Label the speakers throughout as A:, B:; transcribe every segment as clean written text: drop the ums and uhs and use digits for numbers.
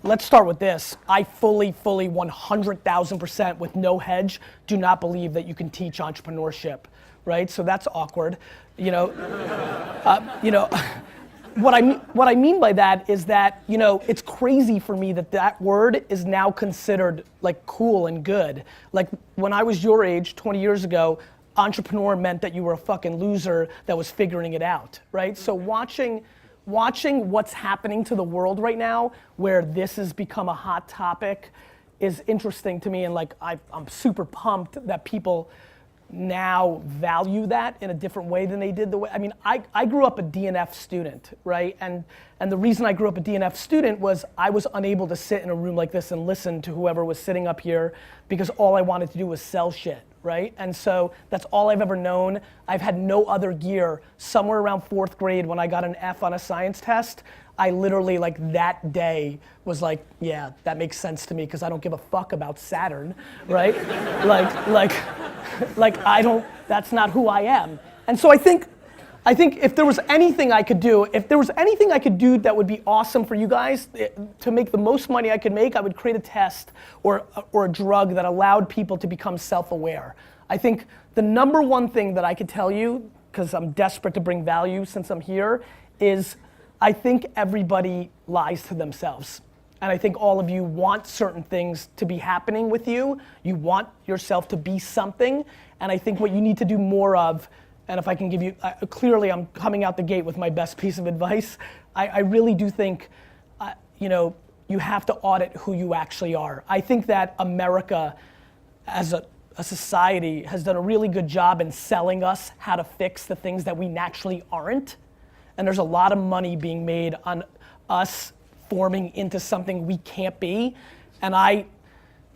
A: let's start with this. I fully 100,000% with no hedge do not believe that you can teach entrepreneurship, right? So that's awkward. You know, what I mean by that is that, you know, it's crazy for me that that word is now considered like cool and good. Like when I was your age 20 years ago, entrepreneur meant that you were a fucking loser that was figuring it out, right? So watching what's happening to the world right now, where this has become a hot topic, is interesting to me, and like I'm super pumped that people now value that in a different way than they did the way. I mean, I grew up a DNF student, right? And the reason I grew up a DNF student was I was unable to sit in a room like this and listen to whoever was sitting up here because all I wanted to do was sell shit, right? And so that's all I've ever known. I've had no other gear. Somewhere around 4th grade when I got an F on a science test, I literally like that day was like, yeah, that makes sense to me because I don't give a fuck about Saturn, right? like I don't, that's not who I am. And so I think if there was anything I could do, that would be awesome for you guys to make the most money I could make, I would create a test or a drug that allowed people to become self-aware. I think the number one thing that I could tell you, because I'm desperate to bring value since I'm here, is I think everybody lies to themselves. And I think all of you want certain things to be happening with you. You want yourself to be something. And I think what you need to do more of, and if I can give you, clearly I'm coming out the gate with my best piece of advice. I really do think, you know, you have to audit who you actually are. I think that America as a society has done a really good job in selling us how to fix the things that we naturally aren't. And there's a lot of money being made on us forming into something we can't be. And I,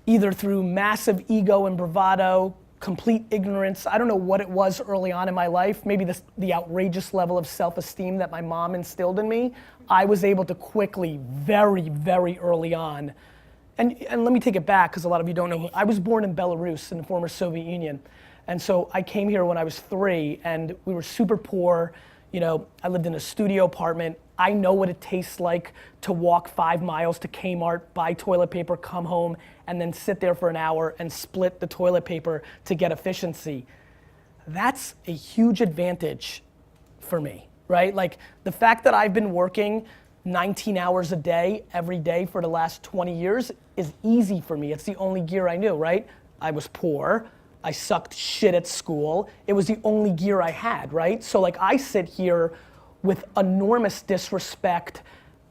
A: either through massive ego and bravado, complete ignorance, I don't know what it was early on in my life, maybe the outrageous level of self-esteem that my mom instilled in me, I was able to quickly, very, very early on, and let me take it back because a lot of you don't know, I was born in Belarus in the former Soviet Union. And so I came here when I was 3 and we were super poor. You know, I lived in a studio apartment. I know what it tastes like to walk 5 miles to Kmart, buy toilet paper, come home, and then sit there for an hour and split the toilet paper to get efficiency. That's a huge advantage for me, right? Like the fact that I've been working 19 hours a day, every day for the last 20 years is easy for me. It's the only gear I knew, right? I was poor. I sucked shit at school. It was the only gear I had, right? So like I sit here with enormous disrespect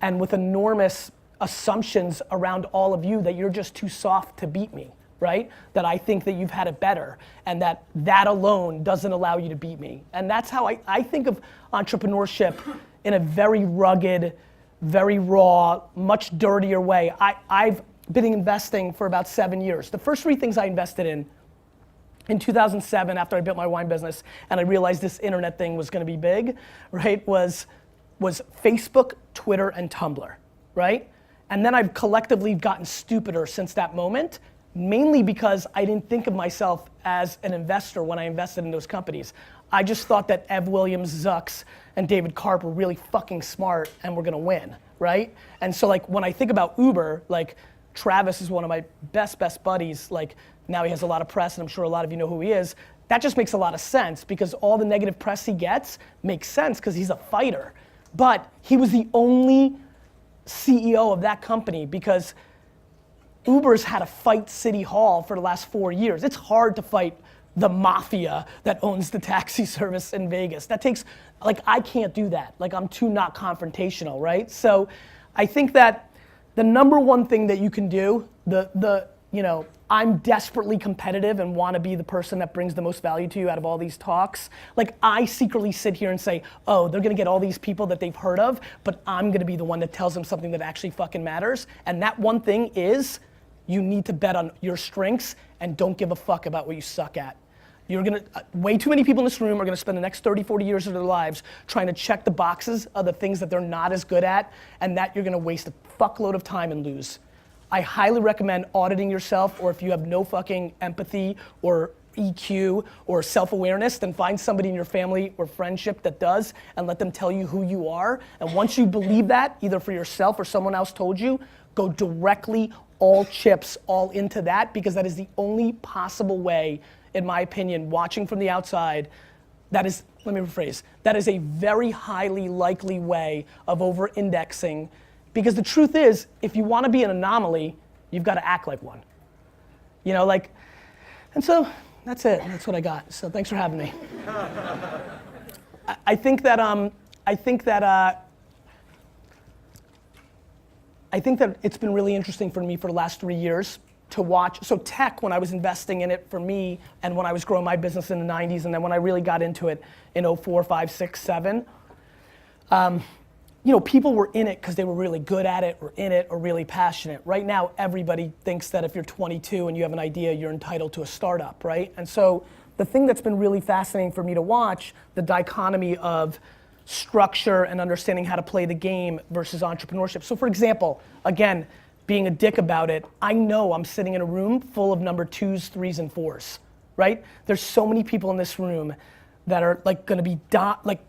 A: and with enormous assumptions around all of you that you're just too soft to beat me, right? That I think that you've had it better and that alone doesn't allow you to beat me. And that's how I think of entrepreneurship in a very rugged, very raw, much dirtier way. I've been investing for about 7 years. The first 3 things I invested in 2007, after I built my wine business and I realized this internet thing was gonna be big, right, was Facebook, Twitter, and Tumblr, right? And then I've collectively gotten stupider since that moment, mainly because I didn't think of myself as an investor when I invested in those companies. I just thought that Ev Williams, Zucks, and David Karp were really fucking smart and were gonna win, right? And so like when I think about Uber, like Travis is one of my best buddies, like now he has a lot of press and I'm sure a lot of you know who he is. That just makes a lot of sense because all the negative press he gets makes sense because he's a fighter. But he was the only CEO of that company because Uber's had to fight City Hall for the last 4 years. It's hard to fight the mafia that owns the taxi service in Vegas. That takes, like I can't do that. Like I'm too not confrontational, right? So I think that the number one thing that you can do, you know, I'm desperately competitive and want to be the person that brings the most value to you out of all these talks. Like I secretly sit here and say, oh, they're gonna get all these people that they've heard of, but I'm gonna be the one that tells them something that actually fucking matters. And that one thing is, you need to bet on your strengths and don't give a fuck about what you suck at. You're gonna, way too many people in this room are gonna spend the next 30, 40 years of their lives trying to check the boxes of the things that they're not as good at, and that you're gonna waste a fuckload of time and lose. I highly recommend auditing yourself, or if you have no fucking empathy or EQ or self-awareness, then find somebody in your family or friendship that does and let them tell you who you are. And once you believe that, either for yourself or someone else told you, go directly all chips all into that, because that is the only possible way, in my opinion, watching from the outside, that is, let me rephrase, that is a very highly likely way of over-indexing, because the truth is, if you want to be an anomaly, you've got to act like one. You know, like, and so that's it. That's what I got. So thanks for having me. I think that it's been really interesting for me for the last 3 years to watch. So tech, when I was investing in it for me, and when I was growing my business in the 90s, and then when I really got into it in 04, 5, 6, 7, you know, people were in it because they were really good at it, or in it, or really passionate. Right now, everybody thinks that if you're 22 and you have an idea, you're entitled to a startup, right? And so the thing that's been really fascinating for me to watch, the dichotomy of structure and understanding how to play the game versus entrepreneurship. So for example, again, being a dick about it, I know I'm sitting in a room full of number 2s, 3s, and 4s, right? There's so many people in this room that are like gonna be,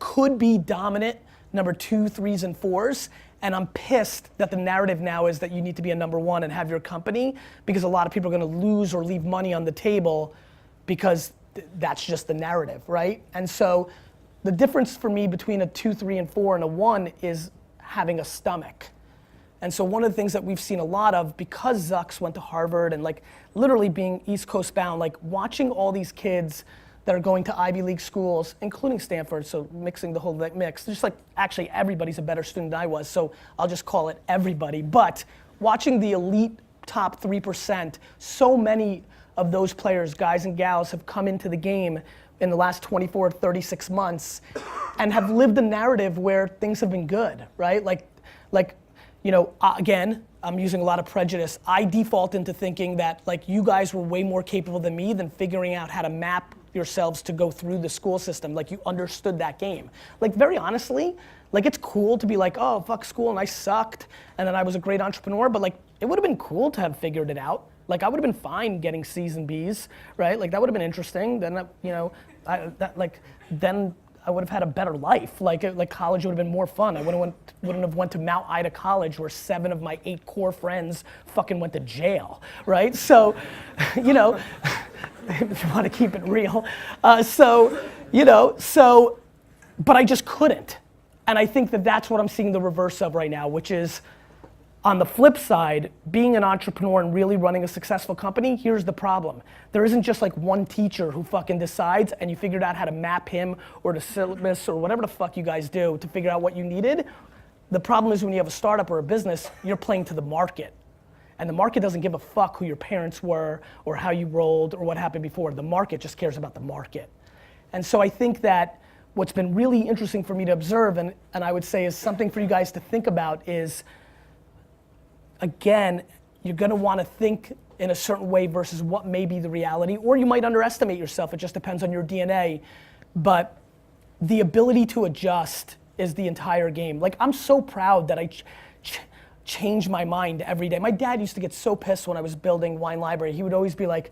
A: could be dominant number 2, 3s, and 4s, and I'm pissed that the narrative now is that you need to be a number 1 and have your company, because a lot of people are gonna lose or leave money on the table because that's just the narrative, right? And so the difference for me between a 2, 3, and 4 and a 1 is having a stomach. And so one of the things that we've seen a lot of, because Zucks went to Harvard and like literally being East Coast bound, like watching all these kids that are going to Ivy League schools, including Stanford, so mixing the whole mix. Just like, actually everybody's a better student than I was, so I'll just call it everybody. But watching the elite top 3%, so many of those players, guys and gals, have come into the game in the last 24, 36 months and have lived a narrative where things have been good, right? Like, you know, again, I'm using a lot of prejudice. I default into thinking that like you guys were way more capable than me than figuring out how to map yourselves to go through the school system. Like you understood that game. Like very honestly, like it's cool to be like, oh, fuck school and I sucked and then I was a great entrepreneur, but like it would have been cool to have figured it out. Like I would have been fine getting C's and B's, right? Like that would have been interesting. Then, you know, then I would have had a better life. Like college would have been more fun. I wouldn't have went to Mount Ida College where 7 of my 8 core friends fucking went to jail, right? So, you know, if you want to keep it real. You know, but I just couldn't. And I think that that's what I'm seeing the reverse of right now, which is, on the flip side, being an entrepreneur and really running a successful company, here's the problem. There isn't just like one teacher who fucking decides and you figured out how to map him or the syllabus or whatever the fuck you guys do to figure out what you needed. The problem is when you have a startup or a business, you're playing to the market. And the market doesn't give a fuck who your parents were or how you rolled or what happened before. The market just cares about the market. And so I think that what's been really interesting for me to observe, and I would say is something for you guys to think about, is again, you're gonna wanna think in a certain way versus what may be the reality, or you might underestimate yourself, it just depends on your DNA. But the ability to adjust is the entire game. Like, I'm so proud that I change my mind every day. My dad used to get so pissed when I was building Wine Library. He would always be like,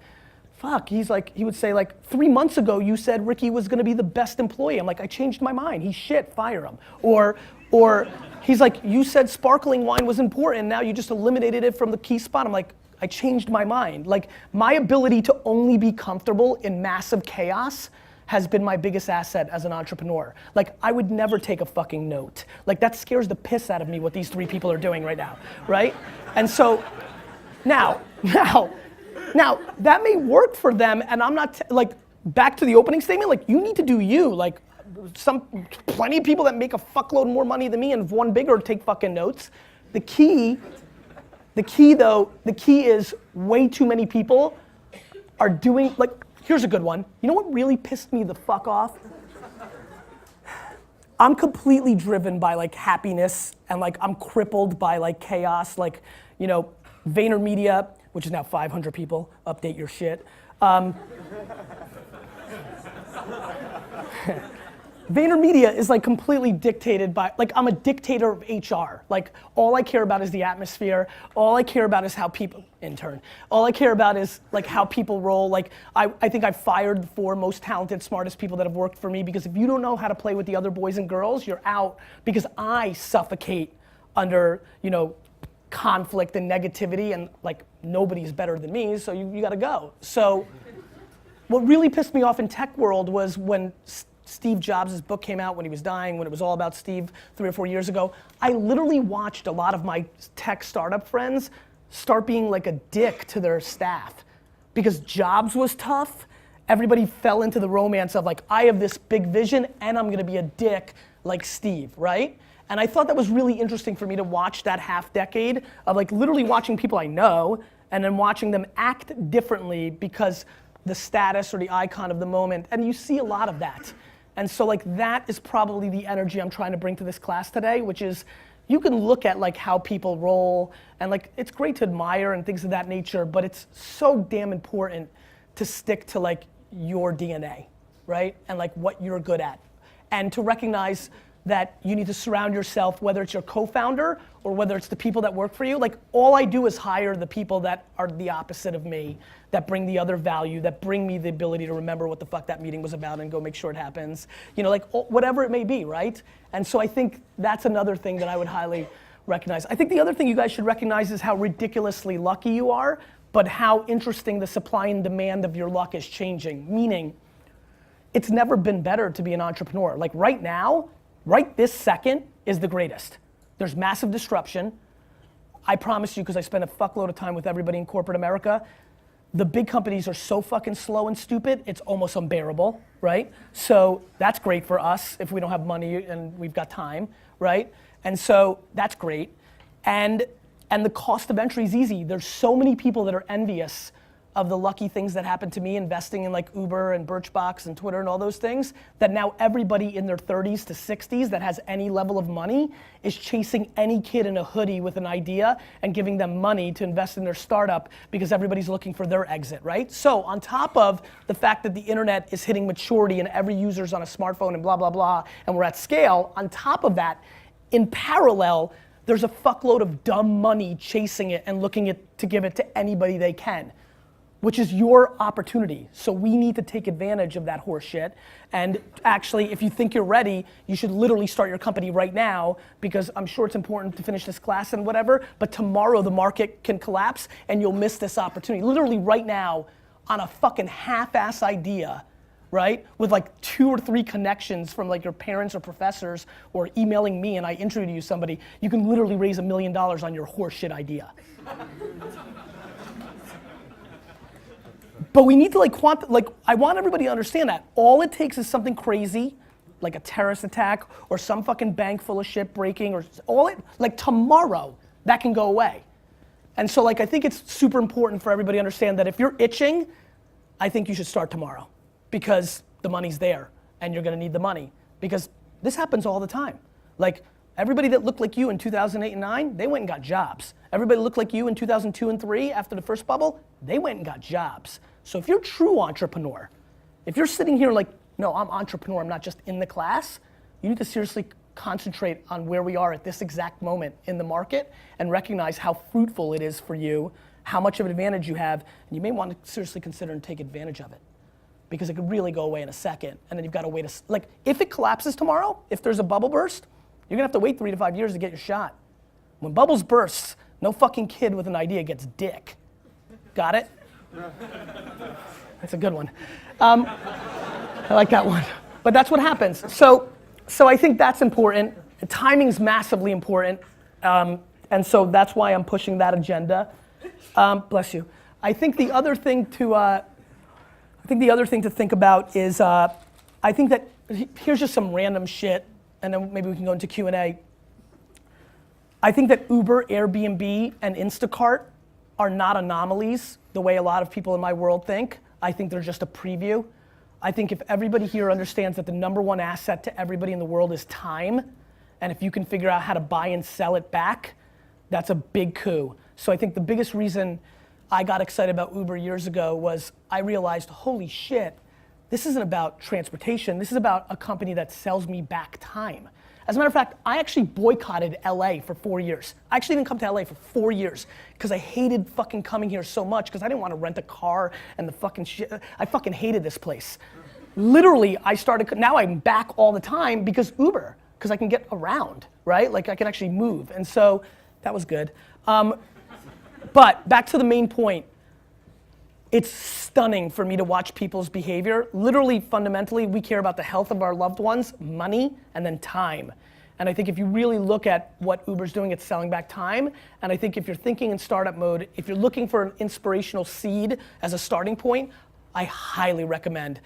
A: fuck, he would say like, 3 months ago you said Ricky was gonna be the best employee. I'm like, I changed my mind. He's shit, fire him. Or he's like, you said sparkling wine was important, now you just eliminated it from the key spot. I'm like, I changed my mind. Like, my ability to only be comfortable in massive chaos has been my biggest asset as an entrepreneur. Like, I would never take a fucking note. Like, that scares the piss out of me what these 3 people are doing right now, right? And so, now, that may work for them, and I'm not, like, back to the opening statement, like, you need to do you. Like, plenty of people that make a fuckload more money than me and have won bigger take fucking notes. The key is way too many people are doing, like, here's a good one. You know what really pissed me the fuck off? I'm completely driven by like happiness and like I'm crippled by like chaos. Like, you know, Vaynermedia, which is now 500 people, update your shit. Vaynermedia is like completely dictated by, like I'm a dictator of HR. Like all I care about is the atmosphere. All I care about is how people, all I care about is like how people roll. Like I think I fired the 4 most talented, smartest people that have worked for me, because if you don't know how to play with the other boys and girls, you're out, because I suffocate under, you know, conflict and negativity, and like nobody's better than me, so you gotta go. So what really pissed me off in tech world was when Steve Jobs' book came out, when he was dying, when it was all about Steve 3 or 4 years ago. I literally watched a lot of my tech startup friends start being like a dick to their staff. Because Jobs was tough, everybody fell into the romance of like, I have this big vision and I'm gonna be a dick like Steve, right? And I thought that was really interesting for me to watch that half decade of like literally watching people I know and then watching them act differently because the status or the icon of the moment, and you see a lot of that. And so like that is probably the energy I'm trying to bring to this class today, which is you can look at like how people roll and like it's great to admire and things of that nature, but it's so damn important to stick to like your DNA, right? And like what you're good at. And to recognize that you need to surround yourself, whether it's your co-founder or whether it's the people that work for you. Like all I do is hire the people that are the opposite of me, that bring the other value, that bring me the ability to remember what the fuck that meeting was about and go make sure it happens. You know, like whatever it may be, right? And so I think that's another thing that I would highly recognize. I think the other thing you guys should recognize is how ridiculously lucky you are, but how interesting the supply and demand of your luck is changing. Meaning, it's never been better to be an entrepreneur. Like right now, right this second is the greatest. There's massive disruption. I promise you, because I spend a fuckload of time with everybody in corporate America, the big companies are so fucking slow and stupid, it's almost unbearable, right? So that's great for us if we don't have money and we've got time, right? And so that's great. And the cost of entry is easy. There's so many people that are envious of the lucky things that happened to me investing in like Uber and Birchbox and Twitter and all those things, that now everybody in their 30s to 60s that has any level of money is chasing any kid in a hoodie with an idea and giving them money to invest in their startup because everybody's looking for their exit, right? So on top of the fact that the internet is hitting maturity and every user's on a smartphone and blah, blah, blah, and we're at scale, on top of that, in parallel, there's a fuckload of dumb money chasing it and looking to give it to anybody they can, which is your opportunity. So we need to take advantage of that horse shit. And actually, if you think you're ready, you should literally start your company right now, because I'm sure it's important to finish this class and whatever, but tomorrow the market can collapse and you'll miss this opportunity. Literally right now, on a fucking half-ass idea, right? With like 2 or 3 connections from like your parents or professors or emailing me and I introduce you to somebody, you can literally raise $1 million on your horse shit idea. But we need to I want everybody to understand that. All it takes is something crazy, like a terrorist attack or some fucking bank full of shit breaking or like tomorrow, that can go away. And so like I think it's super important for everybody to understand that if you're itching, I think you should start tomorrow because the money's there and you're gonna need the money because this happens all the time. Like everybody that looked like you in 2008 and 9, they went and got jobs. Everybody that looked like you in 2002 and 3 after the first bubble, they went and got jobs. So if you're a true entrepreneur, if you're sitting here like, no, I'm entrepreneur, I'm not just in the class, you need to seriously concentrate on where we are at this exact moment in the market and recognize how fruitful it is for you, how much of an advantage you have, and you may want to seriously consider and take advantage of it because it could really go away in a second and then you've got to wait, like if it collapses tomorrow, if there's a bubble burst, you're gonna have to wait 3 to 5 years to get your shot. When bubbles burst, no fucking kid with an idea gets dick. Got it? That's a good one. I like that one. But that's what happens. So I think that's important. Timing's massively important. And so that's why I'm pushing that agenda. Bless you. I think the other thing to think about is I think that here's just some random shit, and then maybe we can go into Q&A. I think that Uber, Airbnb, and Instacart are not anomalies the way a lot of people in my world think. I think they're just a preview. I think if everybody here understands that the #1 asset to everybody in the world is time, and if you can figure out how to buy and sell it back, that's a big coup. So I think the biggest reason I got excited about Uber years ago was I realized, holy shit, this isn't about transportation, this is about a company that sells me back time. As a matter of fact, I actually boycotted LA for 4 years. I actually didn't come to LA for 4 years because I hated fucking coming here so much because I didn't want to rent a car and the fucking shit. I fucking hated this place. Literally, now I'm back all the time because Uber, because I can get around, right? Like I can actually move. And so That was good. But back to the main point. It's stunning for me to watch people's behavior. Literally, fundamentally, we care about the health of our loved ones, money, and then time. And I think if you really look at what Uber's doing, it's selling back time. And I think if you're thinking in startup mode, if you're looking for an inspirational seed as a starting point, I highly recommend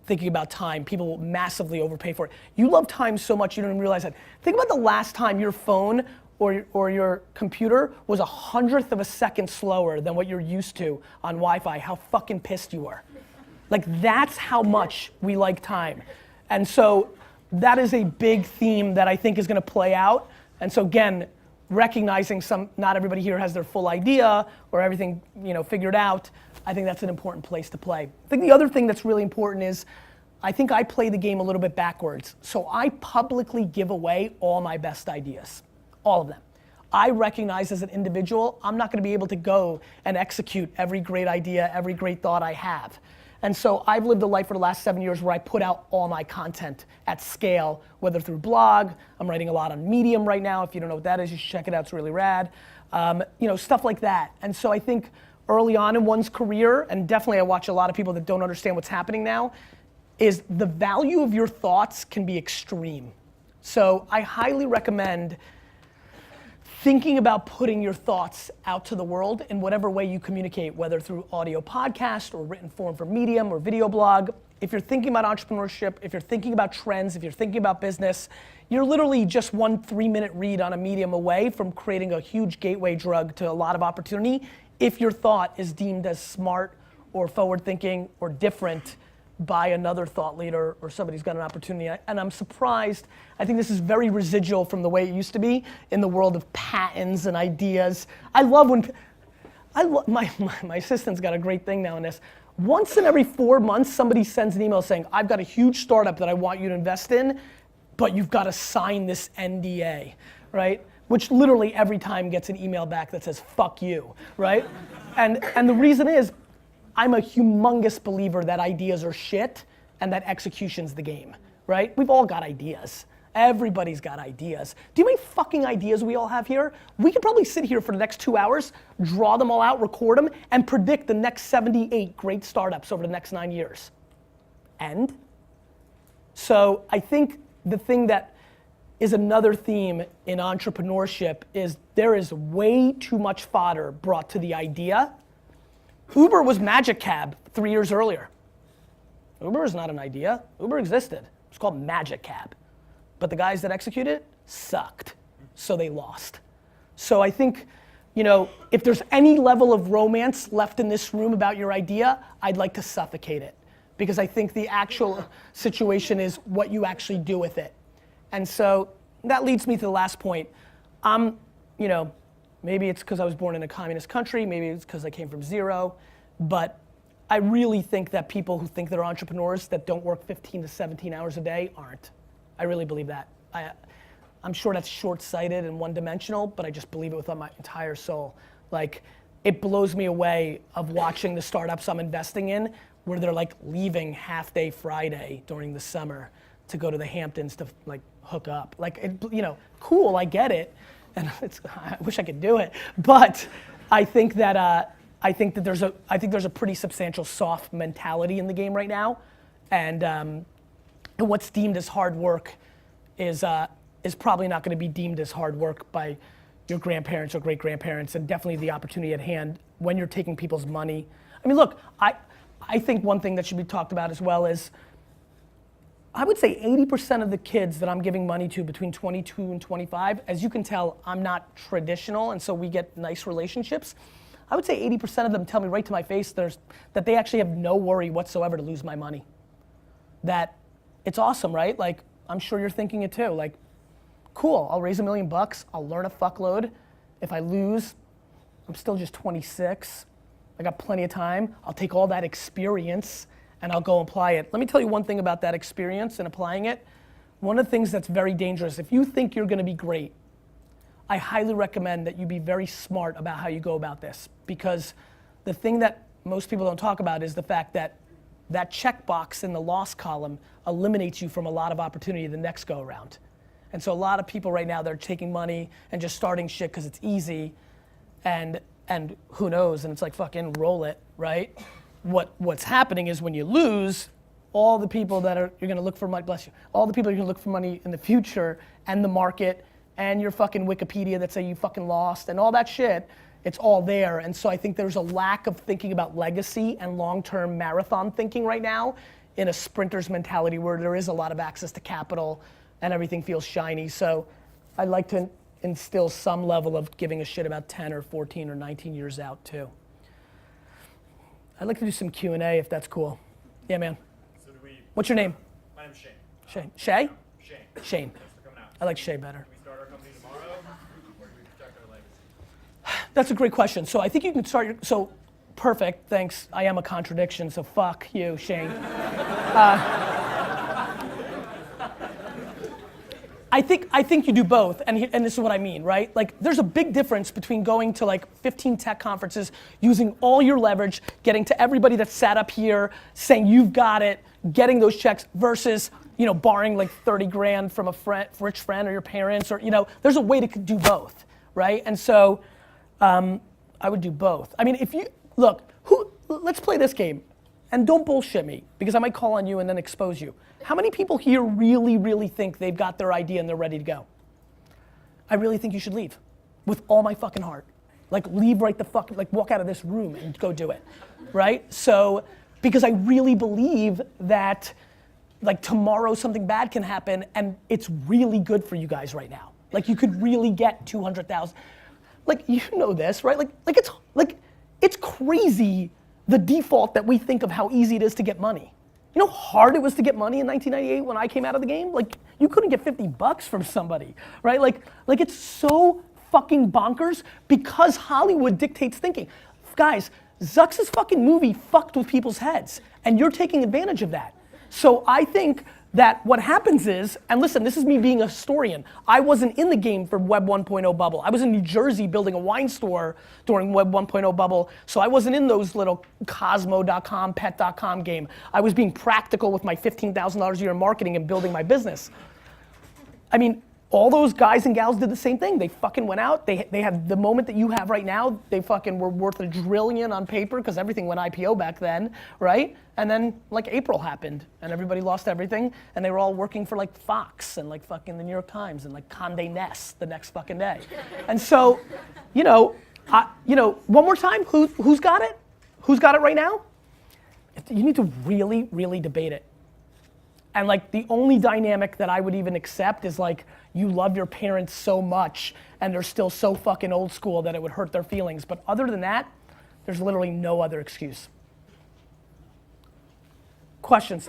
A: thinking about time. People will massively overpay for it. You love time so much you don't even realize that. Think about the last time your phone or your computer was 1/100th of a second slower than what you're used to on Wi-Fi, how fucking pissed you were. Like that's how much we like time. And so that is a big theme that I think is gonna play out. And so again, recognizing not everybody here has their full idea or everything figured out, I think that's an important place to play. I think the other thing that's really important is, I think I play the game a little bit backwards. So I publicly give away all my best ideas, all of them. I recognize as an individual, I'm not gonna be able to go and execute every great idea, every great thought I have. And so I've lived a life for the last 7 years where I put out all my content at scale, whether through blog, I'm writing a lot on Medium right now. If you don't know what that is, you should check it out, it's really rad. Stuff like that. And so I think early on in one's career, and definitely I watch a lot of people that don't understand what's happening now, is the value of your thoughts can be extreme. So I highly recommend thinking about putting your thoughts out to the world in whatever way you communicate, whether through audio podcast or written form for Medium or video blog. If you're thinking about entrepreneurship, if you're thinking about trends, if you're thinking about business, you're literally just 1 3-minute read on a Medium away from creating a huge gateway drug to a lot of opportunity if your thought is deemed as smart or forward thinking or different by another thought leader or somebody who's got an opportunity. And I'm surprised, I think this is very residual from the way it used to be in the world of patents and ideas. I love when, my assistant's got a great thing now in this. Once in every 4 months, somebody sends an email saying, I've got a huge startup that I want you to invest in, but you've got to sign this NDA, right? Which literally every time gets an email back that says, fuck you, right? And the reason is, I'm a humongous believer that ideas are shit and that execution's the game, right? We've all got ideas. Everybody's got ideas. Do you know how many fucking ideas we all have here? We could probably sit here for the next 2 hours, draw them all out, record them, and predict the next 78 great startups over the next 9 years. And? So I think the thing that is another theme in entrepreneurship is there is way too much fodder brought to the idea. Uber was Magic Cab 3 years earlier. Uber is not an idea. Uber existed. It's called Magic Cab. But the guys that executed it sucked, so they lost. So I think, if there's any level of romance left in this room about your idea, I'd like to suffocate it. Because I think the actual situation is what you actually do with it. And so that leads me to the last point. Maybe it's because I was born in a communist country, maybe it's because I came from zero, but I really think that people who think they're entrepreneurs that don't work 15 to 17 hours a day aren't. I really believe that. I'm sure that's short-sighted and one-dimensional, but I just believe it with my entire soul. Like, it blows me away of watching the startups I'm investing in where they're like leaving half-day Friday during the summer to go to the Hamptons to like hook up. Like, cool, I get it. And I wish I could do it, but I think that there's a pretty substantial soft mentality in the game right now, and what's deemed as hard work is probably not going to be deemed as hard work by your grandparents or great grandparents, and definitely the opportunity at hand when you're taking people's money. I mean, look, I think one thing that should be talked about as well is, I would say 80% of the kids that I'm giving money to between 22 and 25, as you can tell, I'm not traditional, and so we get nice relationships. I would say 80% of them tell me right to my face that they actually have no worry whatsoever to lose my money. That it's awesome, right? Like, I'm sure you're thinking it too. Like, cool, I'll raise $1 million, I'll learn a fuckload. If I lose, I'm still just 26. I got plenty of time. I'll take all that experience and I'll go apply it. Let me tell you one thing about that experience and applying it. One of the things that's very dangerous, if you think you're gonna be great, I highly recommend that you be very smart about how you go about this, because the thing that most people don't talk about is the fact that that checkbox in the loss column eliminates you from a lot of opportunity the next go around. And so a lot of people right now, they're taking money and just starting shit because it's easy, and who knows, and it's like fucking roll it, right? What's happening is when you lose, all the people that you're gonna look for money, bless you, all the people you're gonna look for money in the future, and the market, and your fucking Wikipedia that say you fucking lost, and all that shit, it's all there. And so I think there's a lack of thinking about legacy and long-term marathon thinking right now in a sprinter's mentality where there is a lot of access to capital and everything feels shiny. So I'd like to instill some level of giving a shit about 10 or 14 or 19 years out too. I'd like to do some Q&A if that's cool. Yeah, man.
B: So
A: what's your name?
B: My name's Shane.
A: Shane. Shay?
B: Shane.
A: Shane.
B: Thanks for coming out.
A: I like Shay better.
B: Can we start our company tomorrow, or do we protect our legacy?
A: That's a great question. So I think you can start so perfect, thanks. I am a contradiction, so fuck you, Shane. I think you do both, and this is what I mean, right? Like, there's a big difference between going to like 15 tech conferences, using all your leverage, getting to everybody that sat up here, saying you've got it, getting those checks, versus, you know, borrowing like 30 grand from a rich friend or your parents, or, you know, there's a way to do both, right? And so, I would do both. I mean, if you, look, let's play this game, and don't bullshit me, because I might call on you and then expose you. How many people here really, really think they've got their idea and they're ready to go? I really think you should leave, with all my fucking heart. Like, leave right the fuck, like walk out of this room and go do it, right? So, because I really believe that, like, tomorrow something bad can happen, and it's really good for you guys right now. Like, you could really get 200,000. Like, you know this, right? It's crazy, the default that we think of how easy it is to get money. You know how hard it was to get money in 1998 when I came out of the game? Like, you couldn't get 50 bucks from somebody, right? Like it's so fucking bonkers because Hollywood dictates thinking. Guys, Zuck's fucking movie fucked with people's heads, and you're taking advantage of that. So I think that what happens is, and listen, this is me being a historian, I wasn't in the game for Web 1.0 bubble. I was in New Jersey building a wine store during Web 1.0 bubble, so I wasn't in those little Cosmo.com, Pet.com game. I was being practical with my $15,000 a year in marketing and building my business. I mean, all those guys and gals did the same thing. They fucking went out, they had the moment that you have right now, they fucking were worth $1 trillion on paper because everything went IPO back then, right? And then like April happened and everybody lost everything and they were all working for like Fox and like fucking the New York Times and like Condé Nast the next fucking day. And so, you know, one more time, who's got it? Who's got it right now? You need to really, really debate it. And like the only dynamic that I would even accept is like you love your parents so much and they're still so fucking old school that it would hurt their feelings. But other than that, there's literally no other excuse. Questions?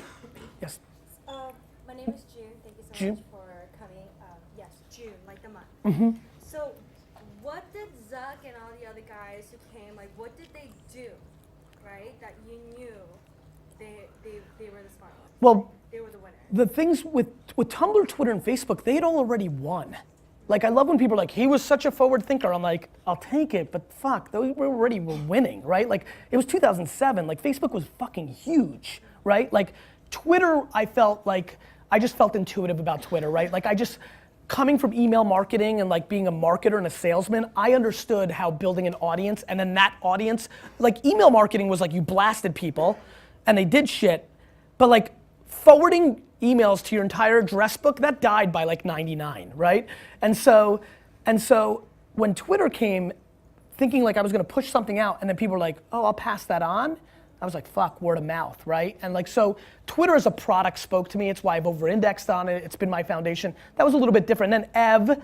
A: Yes.
C: My name is June. Thank you so
A: June?
C: much for coming. Yes, June, like the month.
A: Mm-hmm.
C: So, what did Zuck and all the other guys who came, like, what did they do, right? That you knew they were the smart ones.
A: Well,
C: they were the winners.
A: the things with Tumblr, Twitter, and Facebook, they had all already won. Like, I love when people are like, he was such a forward thinker. I'm like, I'll take it, but fuck, they were winning, right? Like, it was 2007, like Facebook was fucking huge, right? Like, Twitter, I just felt intuitive about Twitter, right? Like, coming from email marketing and like being a marketer and a salesman, I understood how building an audience, and then that audience, like email marketing was like you blasted people and they did shit, but like forwarding emails to your entire address book, that died by like 99, right? And so when Twitter came, thinking like I was gonna push something out and then people were like, oh, I'll pass that on. I was like, fuck, word of mouth, right? And like, so Twitter as a product spoke to me. It's why I've over-indexed on it. It's been my foundation. That was a little bit different. And then Ev,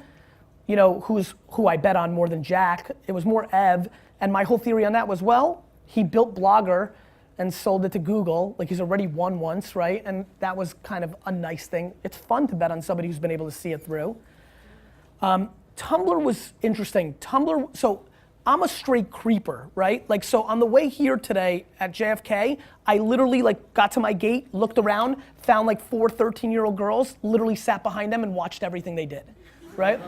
A: you know, who I bet on more than Jack, it was more Ev. And my whole theory on that was, well, he built Blogger and sold it to Google. Like he's already won once, right? And that was kind of a nice thing. It's fun to bet on somebody who's been able to see it through. Tumblr was interesting. So I'm a straight creeper, right? Like, so on the way here today at JFK, I literally like got to my gate, looked around, found like 4 13-year-old girls, literally sat behind them and watched everything they did, right?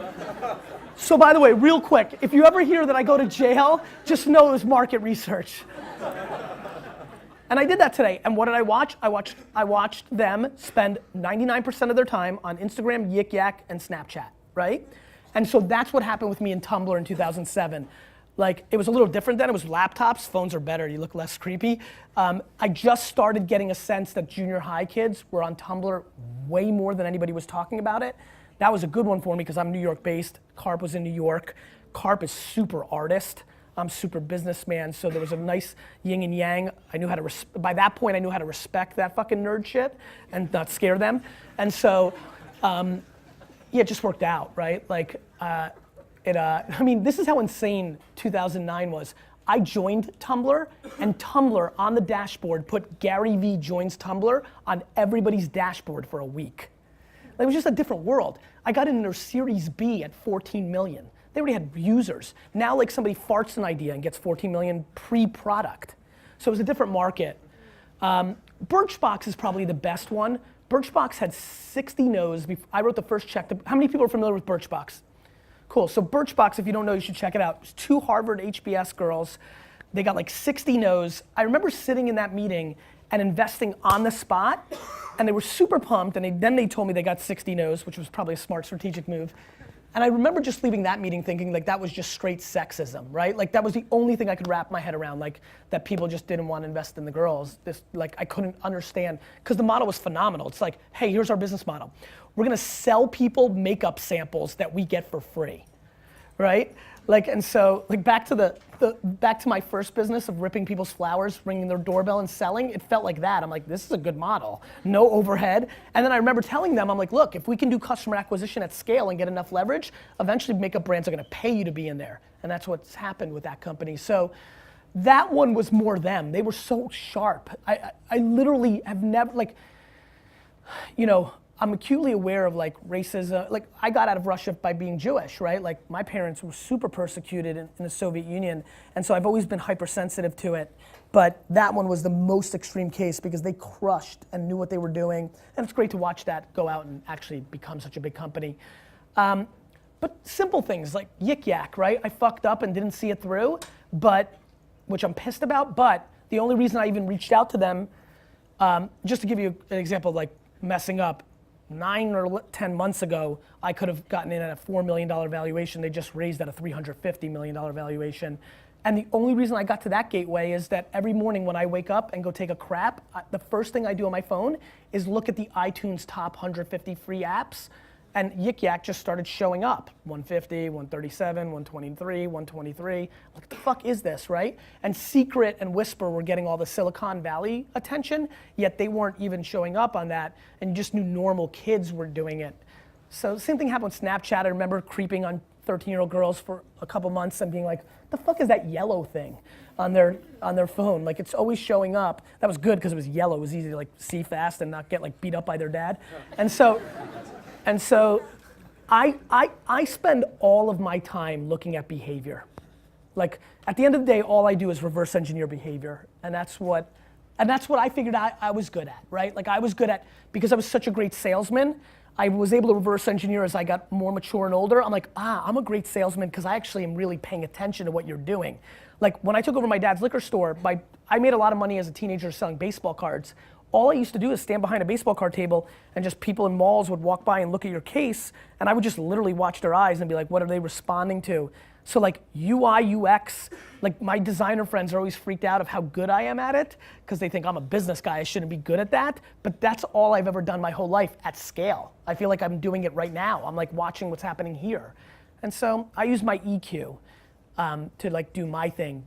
A: So by the way, real quick, if you ever hear that I go to jail, just know it was market research. And I did that today. And what did I watch? I watched them spend 99% of their time on Instagram, Yik Yak, and Snapchat, right? And so that's what happened with me in Tumblr in 2007. Like, it was a little different then. It was laptops. Phones are better. You look less creepy. I just started getting a sense that junior high kids were on Tumblr way more than anybody was talking about it. That was a good one for me because I'm New York based. Carp was in New York. Carp is super artist. I'm super businessman, so there was a nice yin and yang. I knew how to, by that point, I knew how to respect that fucking nerd shit and not scare them. And so, yeah, it just worked out, right? Like, I mean, this is how insane 2009 was. I joined Tumblr, and Tumblr on the dashboard put Gary Vee joins Tumblr on everybody's dashboard for a week. It was just a different world. I got in their Series B at 14 million. They already had users. Now, like, somebody farts an idea and gets 14 million pre-product. So it was a different market. Birchbox is probably the best one. Birchbox had 60 no's. I wrote the first check. How many people are familiar with Birchbox? Cool, so Birchbox, if you don't know, you should check it out. It was 2 Harvard HBS girls. They got like 60 no's. I remember sitting in that meeting and investing on the spot, and they were super pumped, and then they told me they got 60 no's, which was probably a smart strategic move. And I remember just leaving that meeting thinking like that was just straight sexism, right? Like that was the only thing I could wrap my head around, like that people just didn't want to invest in the girls. This, like, I couldn't understand, because the model was phenomenal. It's like, hey, here's our business model. We're gonna sell people makeup samples that we get for free, right? Like, and so, like, back to my first business of ripping people's flowers, ringing their doorbell and selling, it felt like that. I'm like, this is a good model, no overhead. And then I remember telling them, I'm like, look, if we can do customer acquisition at scale and get enough leverage, eventually makeup brands are gonna pay you to be in there. And that's what's happened with that company. So that one was more them. They were so sharp. I literally have never, like, you know, I'm acutely aware of like racism. Like, I got out of Russia by being Jewish, right? Like, my parents were super persecuted in the Soviet Union, and so I've always been hypersensitive to it. But that one was the most extreme case because they crushed and knew what they were doing, and it's great to watch that go out and actually become such a big company. But simple things like Yik Yak, right? I fucked up and didn't see it through, which I'm pissed about, but the only reason I even reached out to them, just to give you an example of like messing up, 9 or 10 months ago, I could have gotten in at a $4 million valuation. They just raised at a $350 million valuation. And the only reason I got to that gateway is that every morning when I wake up and go take a crap, the first thing I do on my phone is look at the iTunes top 150 free apps, and Yik Yak just started showing up. 150, 137, 123, 123. Like, what the fuck is this, right? And Secret and Whisper were getting all the Silicon Valley attention, yet they weren't even showing up on that, and you just knew normal kids were doing it. So the same thing happened with Snapchat. I remember creeping on 13-year-old girls for a couple months and being like, the fuck is that yellow thing on their phone? Like, it's always showing up. That was good because it was yellow. It was easy to like see fast and not get like beat up by their dad. And so I spend all of my time looking at behavior. Like, at the end of the day, all I do is reverse engineer behavior. And that's what I figured I was good at, right? Like, I was good at, because I was such a great salesman, I was able to reverse engineer as I got more mature and older. I'm like, I'm a great salesman because I actually am really paying attention to what you're doing. Like, when I took over my dad's liquor store, I made a lot of money as a teenager selling baseball cards. All I used to do is stand behind a baseball card table, and just people in malls would walk by and look at your case, and I would just literally watch their eyes and be like, what are they responding to? So like UI, UX, like my designer friends are always freaked out of how good I am at it, because they think I'm a business guy, I shouldn't be good at that, but that's all I've ever done my whole life at scale. I feel like I'm doing it right now. I'm like watching what's happening here. And so I use my EQ to like do my thing,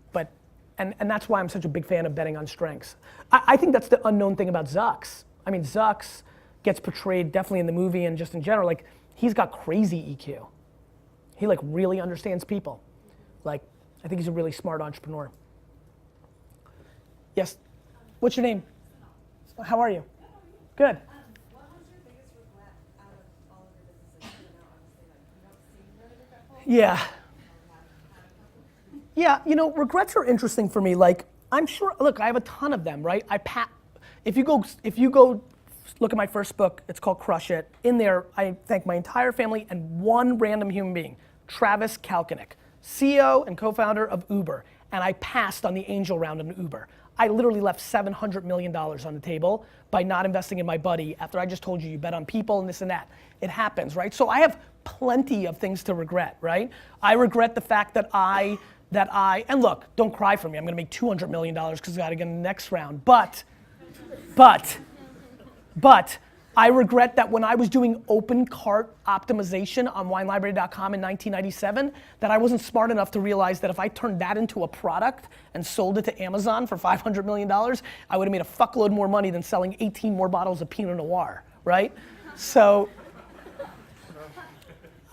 A: and that's why I'm such a big fan of betting on strengths. I think that's the unknown thing about Zucks. I mean, Zucks gets portrayed definitely in the movie and just in general, like, he's got crazy EQ. He like really understands people. Like, I think he's a really smart entrepreneur. Yes, what's your name? How are you? Good.
D: What was your biggest regret out of all of your businesses? You know, obviously, like, you don't seem very regretful.
A: Yeah. Yeah, you know, regrets are interesting for me. Like, I'm sure, look, I have a ton of them, right? If you go look at my first book, it's called Crush It. In there, I thank my entire family and one random human being, Travis Kalanick, CEO and co-founder of Uber. And I passed on the angel round in Uber. I literally left $700 million on the table by not investing in my buddy after I just told you bet on people and this and that. It happens, right? So I have plenty of things to regret, right? I regret the fact that and look, don't cry for me. I'm gonna make $200 million because I gotta get in the next round. But I regret that when I was doing open cart optimization on winelibrary.com in 1997, that I wasn't smart enough to realize that if I turned that into a product and sold it to Amazon for $500 million, I would have made a fuckload more money than selling 18 more bottles of Pinot Noir, right? So,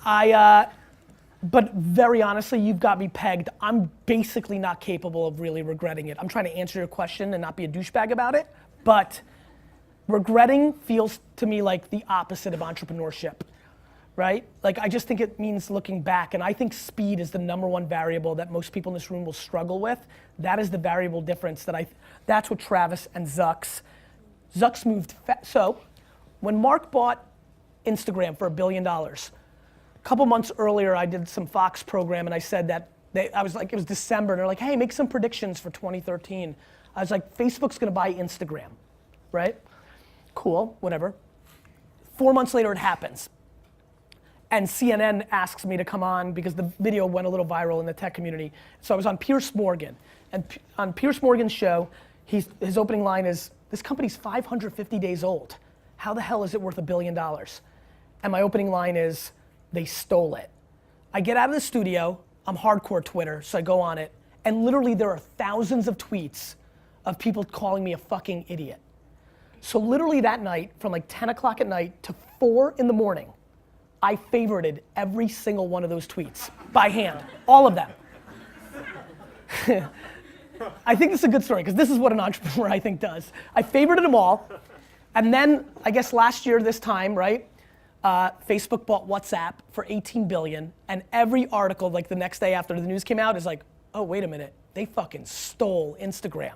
A: but very honestly, you've got me pegged. I'm basically not capable of really regretting it. I'm trying to answer your question and not be a douchebag about it, but regretting feels to me like the opposite of entrepreneurship, right? Like I just think it means looking back, and I think speed is the #1 variable that most people in this room will struggle with. That is the variable difference that's what Travis and Zucks moved so when Mark bought Instagram for $1 billion, a couple months earlier I did some Fox program and I said that I was like, it was December and they're like, hey, make some predictions for 2013. I was like, Facebook's gonna buy Instagram, right? Cool, whatever. 4 months later it happens. And CNN asks me to come on because the video went a little viral in the tech community. So I was on Piers Morgan. And on Piers Morgan's show, his opening line is, this company's 550 days old. How the hell is it worth $1 billion? And my opening line is, they stole it. I get out of the studio, I'm hardcore Twitter, so I go on it, and literally there are thousands of tweets of people calling me a fucking idiot. So literally that night, from like 10 o'clock at night to 4 in the morning, I favorited every single one of those tweets by hand, all of them. I think this is a good story because this is what an entrepreneur I think does. I favorited them all, and then I guess last year this time, right? Facebook bought WhatsApp for $18 billion, and every article like the next day after the news came out is like, oh wait a minute, they fucking stole Instagram.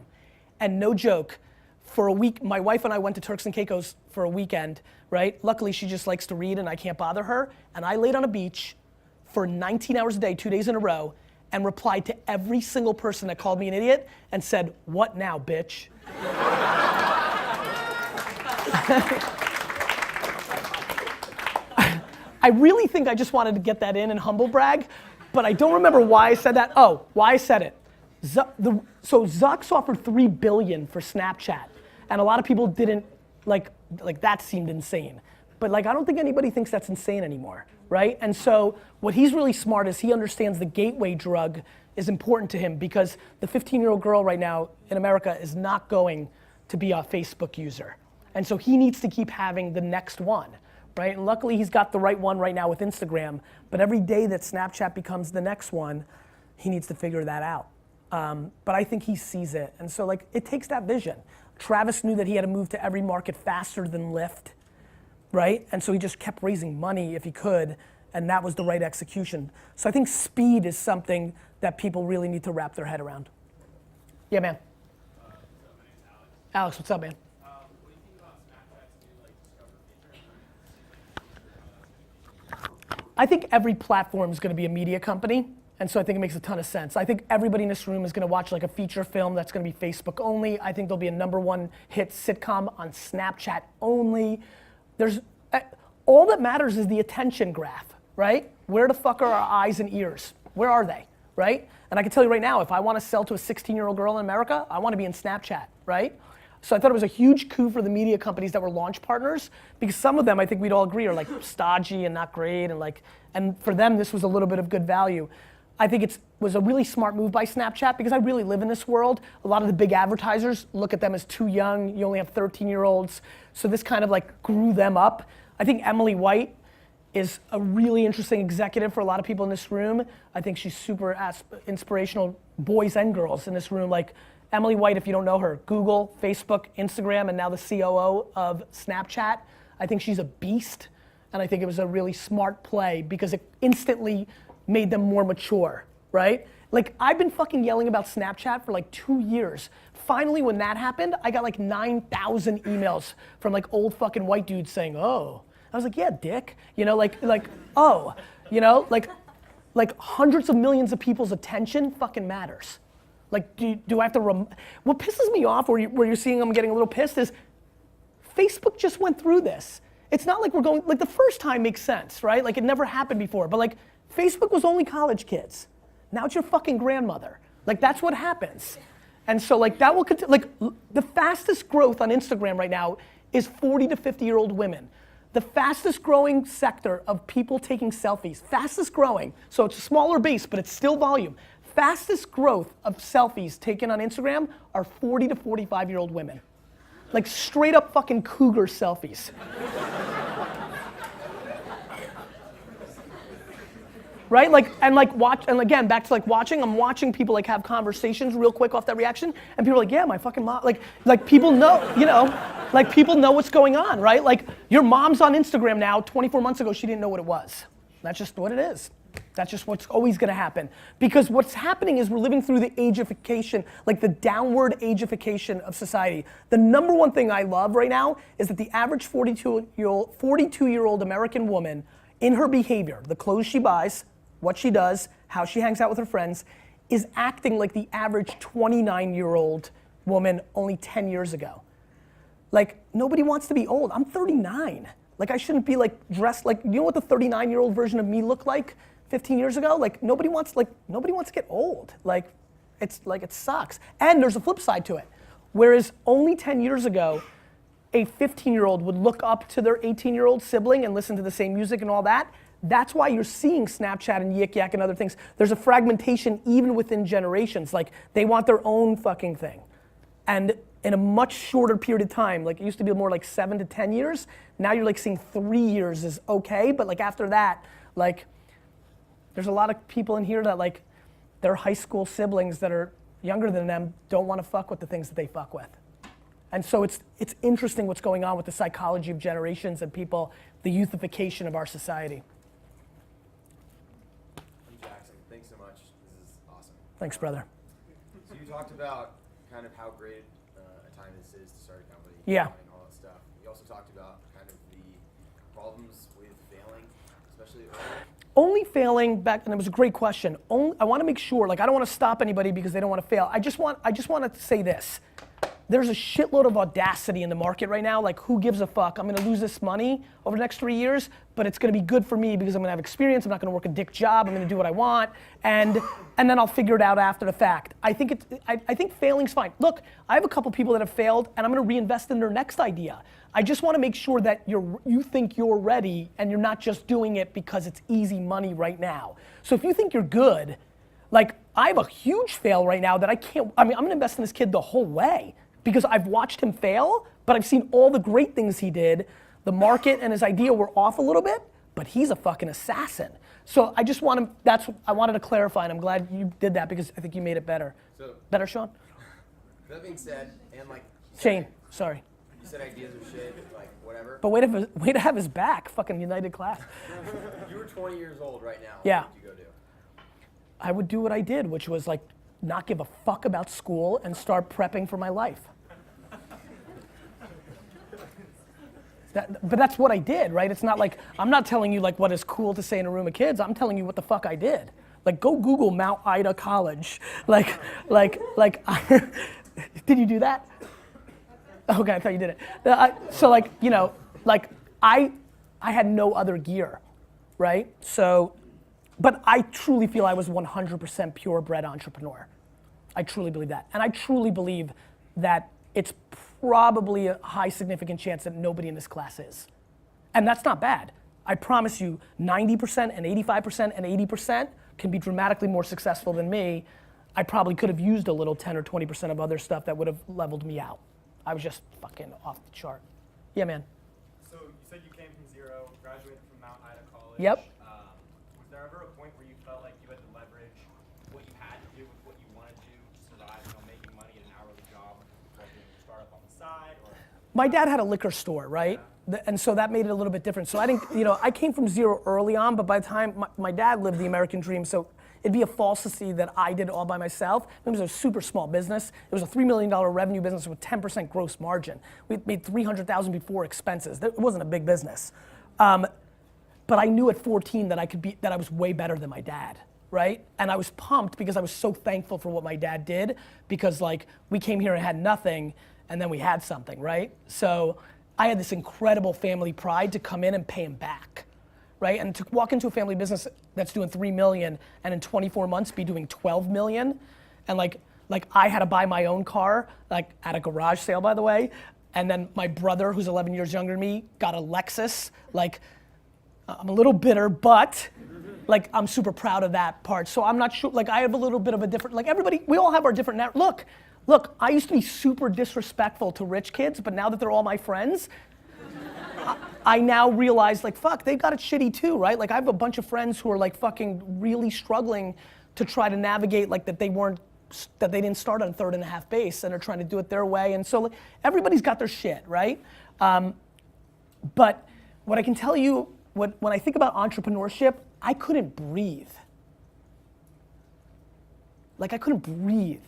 A: And no joke, for a week, my wife and I went to Turks and Caicos for a weekend, right? Luckily, she just likes to read and I can't bother her. And I laid on a beach for 19 hours a day, 2 days in a row, and replied to every single person that called me an idiot and said, what now, bitch? I really think I just wanted to get that in and humble brag, but I don't remember why I said that. Oh, why I said it. So Zucks offered $3 billion for Snapchat. And a lot of people didn't, like that seemed insane. But like, I don't think anybody thinks that's insane anymore, right? And so what he's really smart is he understands the gateway drug is important to him because the 15-year-old girl right now in America is not going to be a Facebook user. And so he needs to keep having the next one, right? And luckily he's got the right one right now with Instagram, but every day that Snapchat becomes the next one, he needs to figure that out. But I think he sees it. And so like, it takes that vision. Travis knew that he had to move to every market faster than Lyft, right? And so he just kept raising money if he could, and that was the right execution. So I think speed is something that people really need to wrap their head around. Yeah, man.
B: So my name's Alex.
A: Alex, what's up, man?
B: What do you think about Snapchat's new Discover feature?
A: I think every platform is going to be a media company. And so I think it makes a ton of sense. I think everybody in this room is gonna watch like a feature film that's gonna be Facebook only. I think there'll be a #1 hit sitcom on Snapchat only. All that matters is the attention graph, right? Where the fuck are our eyes and ears? Where are they, right? And I can tell you right now, if I wanna sell to a 16-year-old girl in America, I wanna be in Snapchat, right? So I thought it was a huge coup for the media companies that were launch partners because some of them I think we'd all agree are like stodgy and not great and for them this was a little bit of good value. I think it was a really smart move by Snapchat because I really live in this world. A lot of the big advertisers look at them as too young. You only have 13-year-olds. So this kind of like grew them up. I think Emily White is a really interesting executive for a lot of people in this room. I think she's super inspirational, boys and girls in this room. Like Emily White, if you don't know her, Google, Facebook, Instagram, and now the COO of Snapchat. I think she's a beast. And I think it was a really smart play because it instantly made them more mature, right? Like I've been fucking yelling about Snapchat for like 2 years. Finally, when that happened, I got like 9,000 emails from like old fucking white dudes saying, oh. I was like, yeah, dick. You know, like oh. You know, like hundreds of millions of people's attention fucking matters. Like, do I have to, what pisses me off where you're seeing them getting a little pissed is Facebook just went through this. It's not like we're going, like the first time makes sense, right? Like it never happened before, but like Facebook was only college kids. Now it's your fucking grandmother. Like that's what happens. And so like that will continue, like the fastest growth on Instagram right now is 40 to 50-year-old women. The fastest growing sector of people taking selfies, fastest growing, so it's a smaller base, but it's still volume. Fastest growth of selfies taken on Instagram are 40 to 45-year-old women. Like straight up fucking cougar selfies. Right? Like, and like watch, and again, back to like watching, I'm watching people like have conversations real quick off that reaction, and people are like, yeah, my fucking mom, like people know, you know, like people know what's going on, right? Like your mom's on Instagram now, 24 months ago, she didn't know what it was. That's just what it is. That's just what's always gonna happen. Because what's happening is we're living through the ageification, like the downward ageification of society. The number one thing I love right now is that the average 42-year-old American woman, in her behavior, the clothes she buys, what she does, how she hangs out with her friends, is acting like the average 29-year-old woman only 10 years ago. Like, nobody wants to be old. I'm 39. Like, I shouldn't be like dressed like, you know what the 39-year-old version of me looked like 15 years ago? Like, nobody wants to get old. Like, it sucks. And there's a flip side to it. Whereas only 10 years ago, a 15-year-old would look up to their 18-year-old sibling and listen to the same music and all that. That's why you're seeing Snapchat and Yik Yak and other things. There's a fragmentation even within generations. Like they want their own fucking thing. And in a much shorter period of time, like it used to be more like 7 to 10 years. Now you're like seeing 3 years is okay, but like after that, like there's a lot of people in here that like their high school siblings that are younger than them don't want to fuck with the things that they fuck with. And so it's interesting what's going on with the psychology of generations and people, the youthification of our society.
E: Thanks so much. This is awesome.
A: Thanks, brother.
E: So you talked about kind of how great a time this is to start a company.
A: Yeah.
E: And all that stuff. You also talked about kind of the problems with failing, especially early.
A: Only failing back, and it was a great question. I want to make sure, like I don't want to stop anybody because they don't want to fail. I just want to say this. There's a shitload of audacity in the market right now. Like, who gives a fuck? I'm gonna lose this money over the next 3 years, but it's gonna be good for me because I'm gonna have experience. I'm not gonna work a dick job. I'm gonna do what I want, and then I'll figure it out after the fact. I think failing's fine. Look, I have a couple people that have failed, and I'm gonna reinvest in their next idea. I just want to make sure that you think you're ready, and you're not just doing it because it's easy money right now. So if you think you're good, like I have a huge fail right now that I can't. I mean, I'm gonna invest in this kid the whole way. Because I've watched him fail, but I've seen all the great things he did. The market and his idea were off a little bit, but he's a fucking assassin. So I just want to, I wanted to clarify, and I'm glad you did that because I think you made it better.
E: So,
A: better, Sean?
E: that being said, and like
A: Shane, sorry.
E: You said ideas are shit, like whatever.
A: But way to have his back, fucking United class.
E: You were 20 years old right now.
A: Yeah.
E: What would you go do?
A: I would do what I did, which was like not give a fuck about school and start prepping for my life. But that's what I did, right? It's not like, I'm not telling you like what is cool to say in a room of kids. I'm telling you what the fuck I did. Like go Google Mount Ida College. Like, did you do that? Okay, I thought you did it. So like, you know, like I had no other gear, right? So, but I truly feel I was 100% purebred entrepreneur. I truly believe that. And I truly believe that it's probably a high significant chance that nobody in this class is. And that's not bad. I promise you 90% and 85% and 80% can be dramatically more successful than me. I probably could have used a little 10 or 20% of other stuff that would have leveled me out. I was just fucking off the chart. Yeah, man.
B: So you said you came from zero, graduated from Mount Ida College.
A: Yep.
B: Was there ever a point where you felt like you had to leverage what you had to do with what you wanted to survive, you know, making money at an hourly job, or doing a startup on the side, or?
A: My dad had a liquor store, right? And so that made it a little bit different. So I didn't, you know, I came from zero early on, but by the time my dad lived the American dream, so it'd be a falsity that I did it all by myself. It was a super small business. It was a $3 million revenue business with 10% gross margin. We made $300,000 before expenses. It wasn't a big business. But I knew at 14 that I was way better than my dad, right? And I was pumped because I was so thankful for what my dad did, because like we came here and had nothing and then we had something, right? So I had this incredible family pride to come in and pay him back, right? And to walk into a family business that's doing 3 million and in 24 months be doing 12 million, and like I had to buy my own car, like at a garage sale, by the way, and then my brother, who's 11 years younger than me, got a Lexus. Like, I'm a little bitter, but like I'm super proud of that part. So I'm not sure, like I have a little bit of a different, like everybody, we all have our different, look, I used to be super disrespectful to rich kids, but now that they're all my friends, I now realize like, fuck, they got it shitty too, right? Like I have a bunch of friends who are like fucking really struggling to try to navigate like that they didn't start on third and a half base and are trying to do it their way. And so like, everybody's got their shit, right? But what I can tell you, when I think about entrepreneurship, I couldn't breathe. Like I couldn't breathe.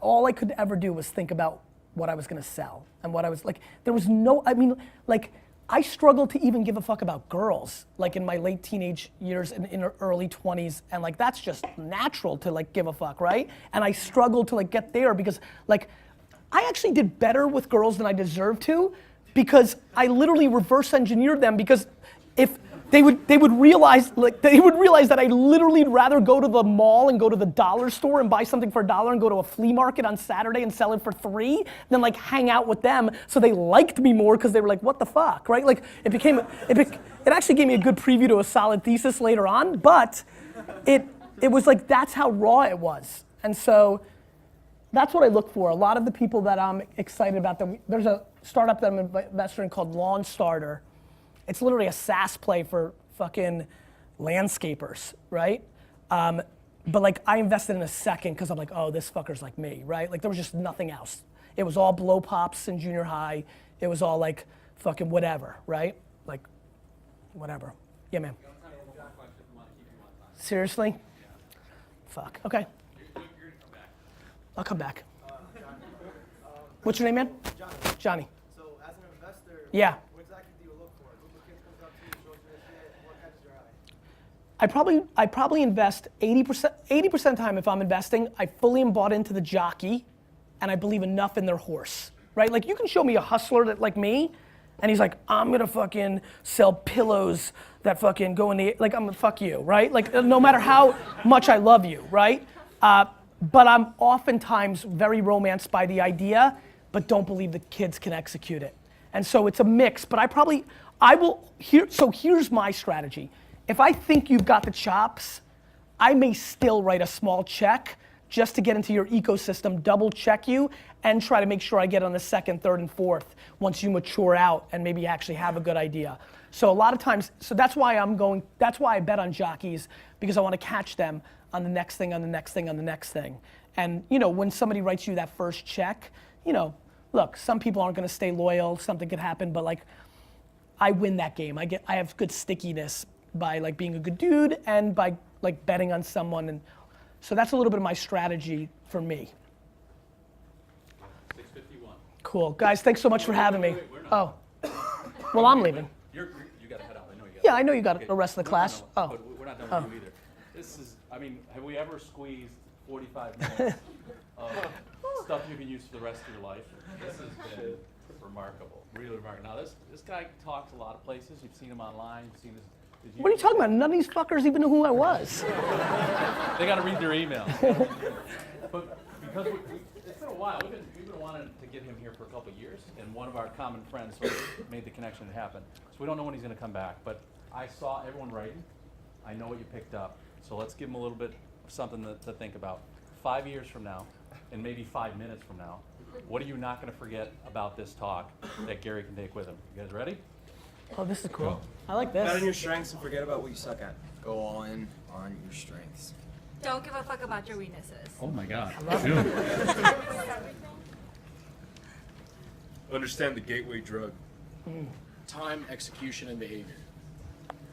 A: All I could ever do was think about what I was gonna sell and what I was like, there was no, I mean, like I struggled to even give a fuck about girls, like in my late teenage years and in early 20s, and like that's just natural to like give a fuck, right? And I struggled to like get there because like, I actually did better with girls than I deserved to, because I literally reverse engineered them, because if they would realize that I'd literally rather go to the mall and go to the dollar store and buy something for $1 and go to a flea market on Saturday and sell it for $3 than like hang out with them. So they liked me more because they were like, what the fuck, right? Like it actually gave me a good preview to a solid thesis later on, but it was like, that's how raw it was. And so that's what I look for. A lot of the people that I'm excited about, there's a startup that I'm investor in called Lawn Starter. It's literally a SaaS play for fucking landscapers, right? But like I invested in a second because I'm like, oh, this fucker's like me, right? Like there was just nothing else. It was all blow pops in junior high. It was all like fucking whatever, right? Like whatever. Yeah, man. Seriously? Fuck, okay. I'll come back. What's your name, man? Johnny.
F: So as an investor,
A: Yeah.
F: what exactly do you look for? Who the kid comes up to you, shows you their shit, what catches your eye?
A: I probably invest 80% of the time if I'm investing, I fully am bought into the jockey and I believe enough in their horse, right? Like you can show me a hustler that like me and he's like, I'm gonna fucking sell pillows that fucking go in the, like I'm gonna fuck you, right? Like no matter how much I love you, right? But I'm oftentimes very romanced by the idea, but don't believe the kids can execute it. And so it's a mix, but here's my strategy. If I think you've got the chops, I may still write a small check just to get into your ecosystem, double check you, and try to make sure I get on the second, third, and fourth once you mature out and maybe actually have a good idea. So a lot of times, so that's why I bet on jockeys, because I want to catch them on the next thing, on the next thing, on the next thing. And you know, when somebody writes you that first check, you know, look, some people aren't gonna stay loyal, something could happen, but like, I win that game. I have good stickiness by like being a good dude and by like betting on someone. And so that's a little bit of my strategy for me.
G: 6:51.
A: Cool, guys, thanks so much for having me.
G: Wait, we're not.
A: Oh, well, I'm leaving.
G: You gotta head out, I know you gotta.
A: Yeah, I know you got the rest of the class.
G: No,
A: Oh.
G: but we're not done with you either. This is, I mean, have we ever squeezed 45 minutes of stuff you can use for the rest of your life? This has been remarkable, really remarkable. Now this guy talks a lot of places. You've seen him online, you've seen his
A: What are you talking about? None of these fuckers even knew who I was.
G: They gotta read their email. But because it's been a while, we've been wanting to get him here for a couple of years, and one of our common friends sort of made the connection happen. So we don't know when he's gonna come back, but I saw everyone writing. I know what you picked up. So let's give him a little bit of something to think about. 5 years from now, and maybe 5 minutes from now, what are you not going to forget about this talk that Gary can take with him? You guys ready?
A: Oh, this is cool. I like
F: Bet on
A: this.
F: your strengths and forget about what you suck at. Go all in on your strengths.
C: Don't give a fuck about your weaknesses.
G: Oh my God.
H: Understand the gateway drug.
I: Time, execution, and behavior.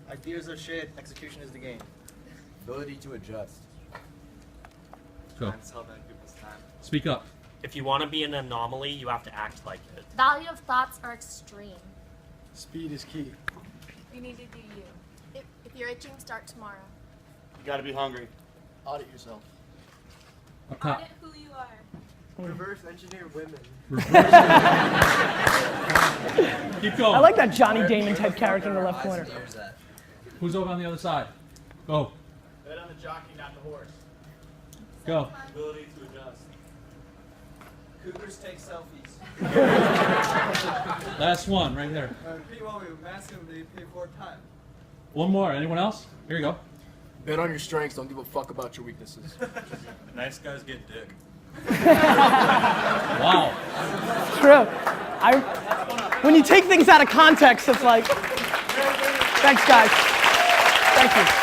F: Ideas are shit, execution is the game.
E: Ability to adjust.
G: Go.
F: That's how bad people's time.
G: Speak up.
J: If you want to be an anomaly, you have to act like it.
K: Value of thoughts are extreme.
F: Speed is key.
C: You need to do you.
K: If you're itching, start tomorrow.
F: You gotta be hungry.
I: Audit yourself.
G: Up top.
K: Audit who you are.
F: Reverse engineer women.
G: Keep going.
A: I like that Johnny Damon type character in the left corner.
G: Who's over on the other side? Go.
B: Bet on the jockey, not the horse.
G: Go.
B: Ability to adjust.
F: Cougars take selfies.
G: Last one, right there.
F: People with masculine, they pay 4 times.
G: One more. Anyone else? Here you go.
I: Bet on your strengths. Don't give a fuck about your weaknesses.
B: Nice guys get dick.
G: Wow.
A: True. When you take things out of context, it's like, thanks guys. Thank you.